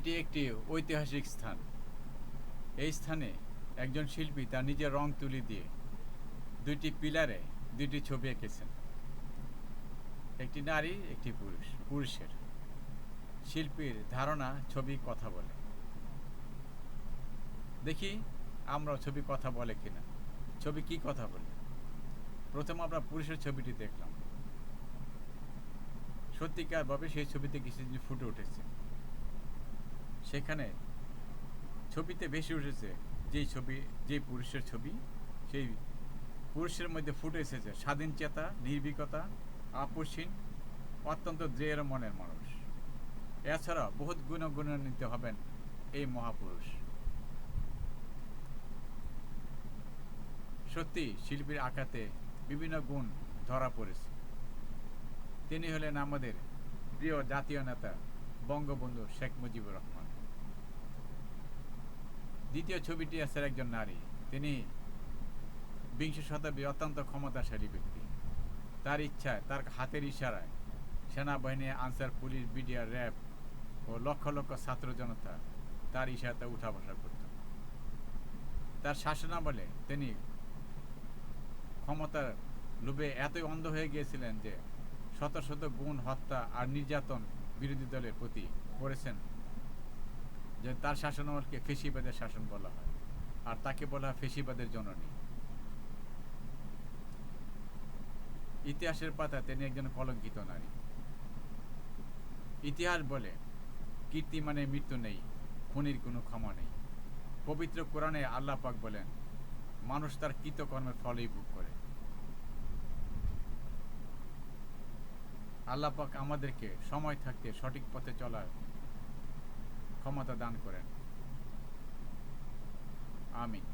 এটি একটি ঐতিহাসিক স্থান। এই স্থানে একজন শিল্পী তার নিজের রং তুলি দিয়ে দুইটি পিলারে দুইটি ছবি এঁকেছেন, একটি নারী একটি পুরুষের। শিল্পীর ধারণা ছবি কথা বলে। দেখি আমরাও ছবি কথা বলে কিনা। ছবি কি কথা বলে? প্রথম আমরা পুরুষের ছবিটি দেখলাম। সত্যিকারভাবে সেই ছবিতে কিছু জিনিস ফুটে উঠেছে। সেখানে ছবিতে বেশি উঠেছে যেই পুরুষের ছবি, সেই পুরুষের মধ্যে ফুটে এসেছে স্বাধীন চেতা, নির্ভীকতা, আপোষহীন, অত্যন্ত দৃঢ় মনের মানুষ। এছাড়াও বহুত গুণান্বিত হবেন এই মহাপুরুষ। সত্যি শিল্পীর আঁকাতে বিভিন্ন গুণ ধরা পড়েছে। তিনি হলেন আমাদের প্রিয় জাতীয় নেতা বঙ্গবন্ধু শেখ মুজিবুর রহমান। দ্বিতীয় ছবিটি আছে একজন নারী। তিনি বিংশ শতাব্দীর অত্যন্ত ক্ষমতাশালী ব্যক্তি। তার ইচ্ছায়, তার হাতের ইশারায় সেনাবাহিনী, আনসার, পুলিশ, বিডিআর, র্যাব ও লক্ষ লক্ষ ছাত্র জনতা তার ইশারাতে উঠা বসা করত। তার শাসনামলে তিনি ক্ষমতার লোভে এতই অন্ধ হয়ে গিয়েছিলেন যে শত শত গুণ, হত্যা আর নির্যাতন বিরোধী দলের প্রতি করেছেন। যে তার শাসনামলকে ফেসিবাদের শাসন বলা হয়, আর তাকে বলা হয় ফেসিবাদের জননী। ইতিহাসের পাতায় তিনি একজন কলঙ্কিত নারী। ইতিহাস বলে কীর্তি মানে মৃত্যু নেই, খুনির কোনো ক্ষমা নেই। পবিত্র কোরআনে আল্লাহ পাক বলেন মানুষ তার কৃতকর্মের ফলই ভোগ করে। আল্লাহ পাক আমাদেরকে সময় থাকতে সঠিক পথে চলার ক্ষমতা দান করেন। আমিন।